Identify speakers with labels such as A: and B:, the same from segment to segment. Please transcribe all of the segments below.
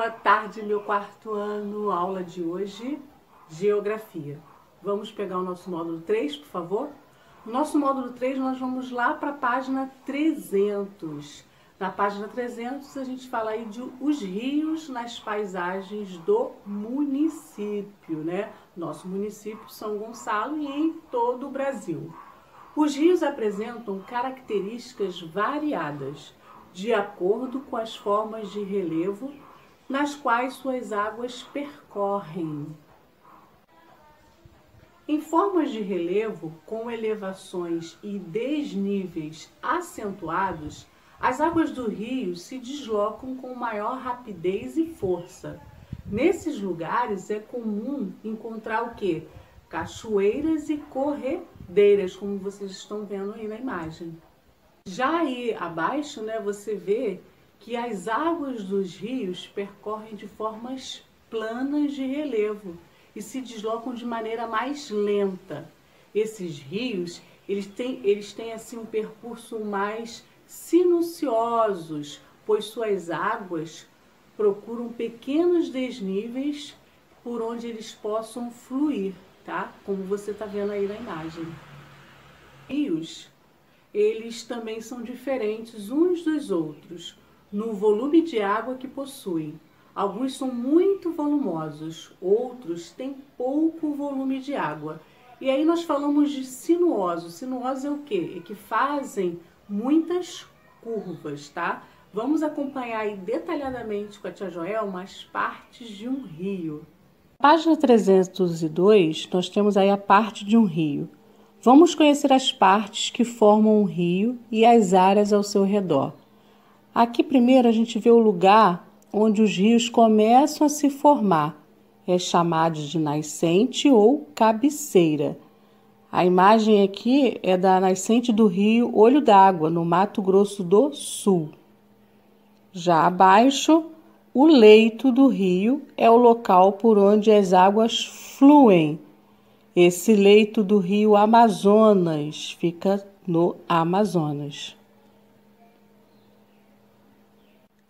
A: Boa tarde, meu quarto ano, aula de hoje, Geografia. Vamos pegar o nosso módulo 3, por favor? No nosso módulo 3, nós vamos lá para a página 300. Na página 300, a gente fala aí de os rios nas paisagens do município, né? Nosso município, São Gonçalo, e em todo o Brasil. Os rios apresentam características variadas, de acordo com as formas de relevo nas quais suas águas percorrem. Em formas de relevo, com elevações e desníveis acentuados, as águas do rio se deslocam com maior rapidez e força. Nesses lugares é comum encontrar o quê? Cachoeiras e corredeiras, como vocês estão vendo aí na imagem. Já aí abaixo, né, você vê que as águas dos rios percorrem de formas planas de relevo e se deslocam de maneira mais lenta. Esses rios, eles têm assim um percurso mais sinuosos, pois suas águas procuram pequenos desníveis por onde eles possam fluir, tá? Como você está vendo aí na imagem. Rios, eles também são diferentes uns dos outros no volume de água que possuem. Alguns são muito volumosos, outros têm pouco volume de água. E aí nós falamos de sinuosos. Sinuosos é o quê? É que fazem muitas curvas, tá? Vamos acompanhar aí detalhadamente com a tia Joelma as partes de um rio. Página 302, nós temos aí a parte de um rio. Vamos conhecer as partes que formam um rio e as áreas ao seu redor. Aqui primeiro a gente vê o lugar onde os rios começam a se formar. É chamado de nascente ou cabeceira. A imagem aqui é da nascente do rio Olho d'Água, no Mato Grosso do Sul. Já abaixo, o leito do rio é o local por onde as águas fluem. Esse leito do rio Amazonas fica no Amazonas.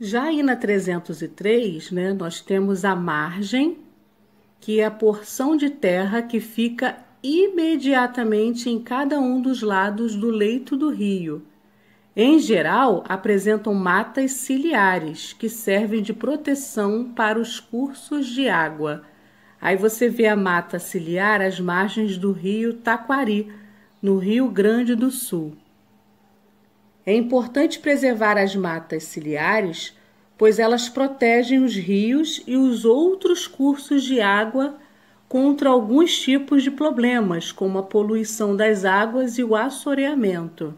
A: Já aí na 303, né, nós temos a margem, que é a porção de terra que fica imediatamente em cada um dos lados do leito do rio. Em geral, apresentam matas ciliares, que servem de proteção para os cursos de água. Aí você vê a mata ciliar às margens do rio Taquari, no Rio Grande do Sul. É importante preservar as matas ciliares, pois elas protegem os rios e os outros cursos de água contra alguns tipos de problemas, como a poluição das águas e o assoreamento.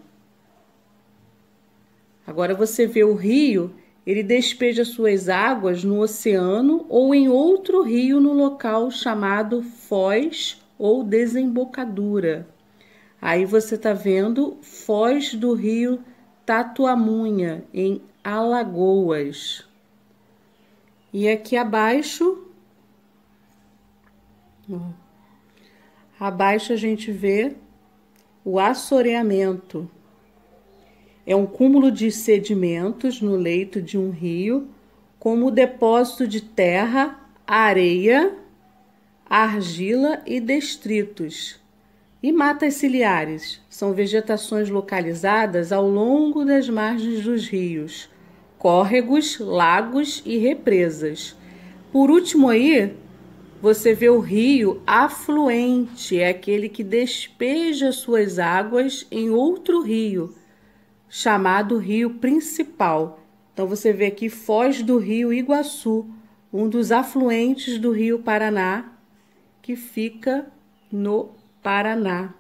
A: Agora você vê o rio, ele despeja suas águas no oceano ou em outro rio no local chamado foz ou desembocadura. Aí você está vendo foz do rio Tatuamunha, em Alagoas. E aqui abaixo a gente vê o assoreamento. É um cúmulo de sedimentos no leito de um rio, como o depósito de terra, areia, argila e detritos. E matas ciliares são vegetações localizadas ao longo das margens dos rios, córregos, lagos e represas. Por último aí, você vê o rio afluente, é aquele que despeja suas águas em outro rio, chamado rio principal. Então você vê aqui foz do rio Iguaçu, um dos afluentes do rio Paraná, que fica no Paraná.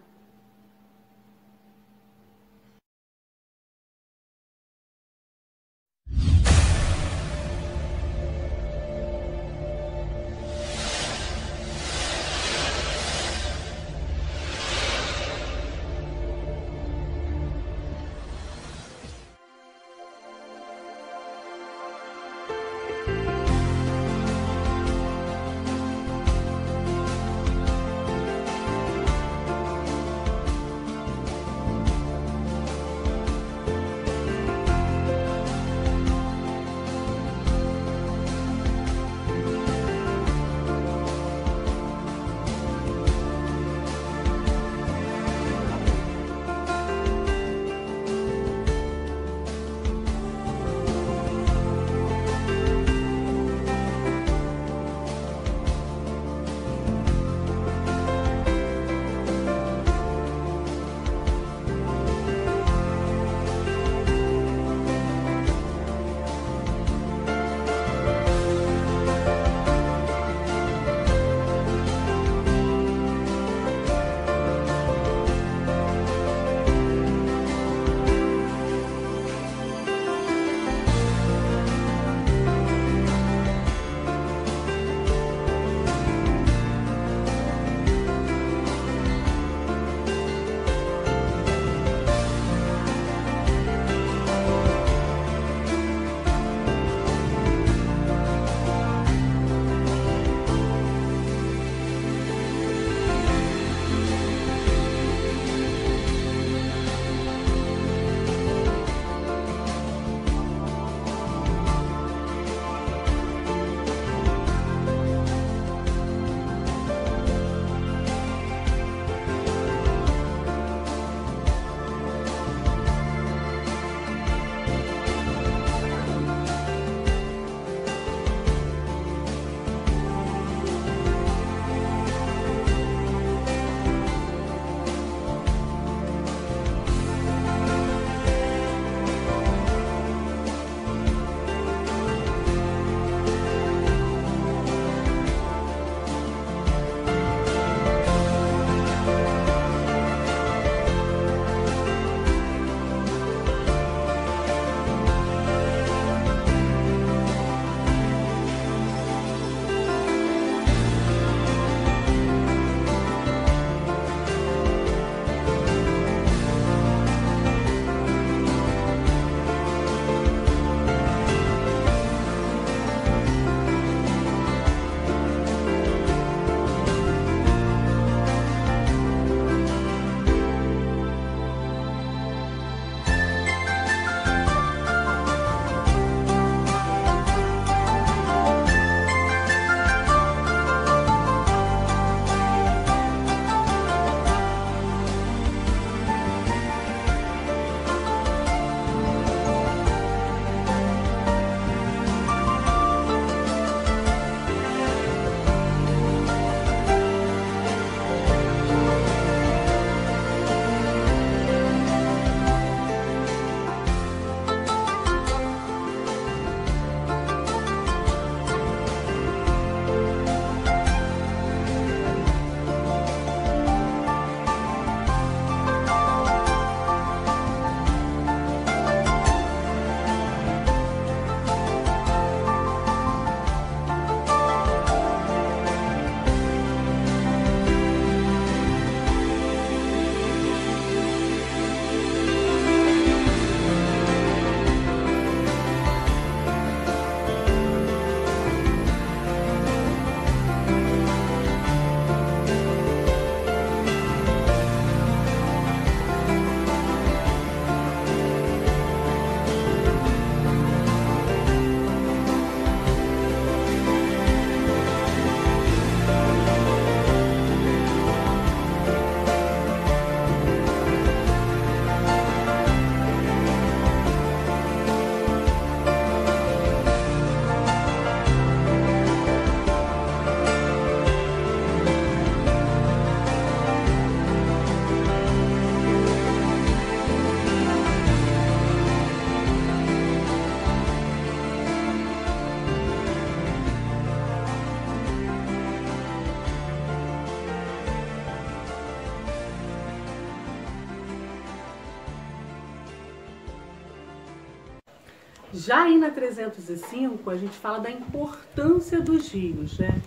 A: Já aí na 305, a gente fala da importância dos rios, né?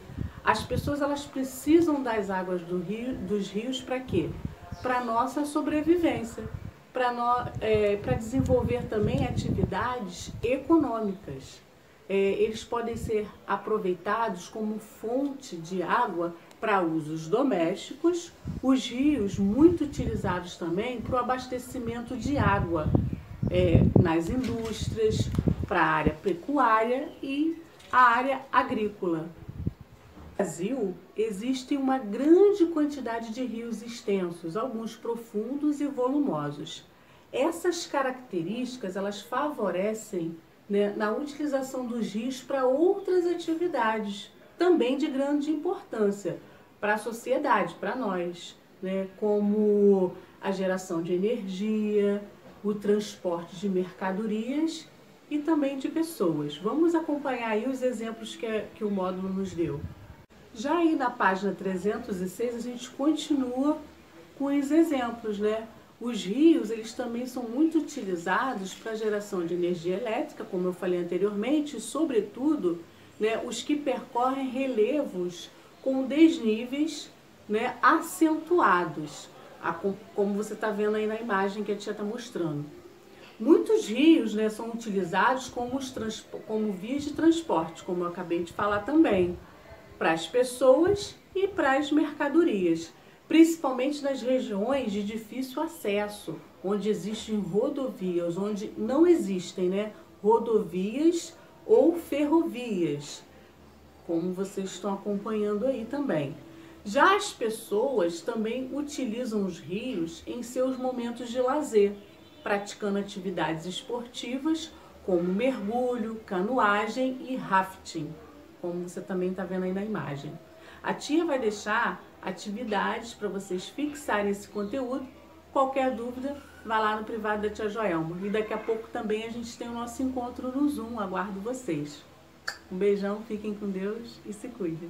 A: As pessoas elas precisam das águas dos rios para quê? Para nossa sobrevivência, para desenvolver também atividades econômicas. Eles podem ser aproveitados como fonte de água para usos domésticos, os rios muito utilizados também para o abastecimento de água nas indústrias, para a área pecuária e a área agrícola. No Brasil, existe uma grande quantidade de rios extensos, alguns profundos e volumosos. Essas características elas favorecem, né, na utilização dos rios para outras atividades, também de grande importância para a sociedade, para nós, né, como a geração de energia, o transporte de mercadorias e também de pessoas. Vamos acompanhar aí os exemplos que o módulo nos deu. Já aí na página 306 a gente continua com os exemplos, né? Os rios, eles também são muito utilizados para a geração de energia elétrica, como eu falei anteriormente, e sobretudo, né, os que percorrem relevos com desníveis, né, acentuados, como você está vendo aí na imagem que a tia está mostrando. Muitos rios, né, são utilizados como vias de transporte, como eu acabei de falar também, para as pessoas e para as mercadorias, principalmente nas regiões de difícil acesso, onde existem rodovias, onde não existem, né, rodovias ou ferrovias, como vocês estão acompanhando aí também. Já as pessoas também utilizam os rios em seus momentos de lazer, praticando atividades esportivas como mergulho, canoagem e rafting, como você também está vendo aí na imagem. A tia vai deixar atividades para vocês fixarem esse conteúdo. Qualquer dúvida, vá lá no privado da tia Joelma. E daqui a pouco também a gente tem o nosso encontro no Zoom. Aguardo vocês. Um beijão, fiquem com Deus e se cuidem.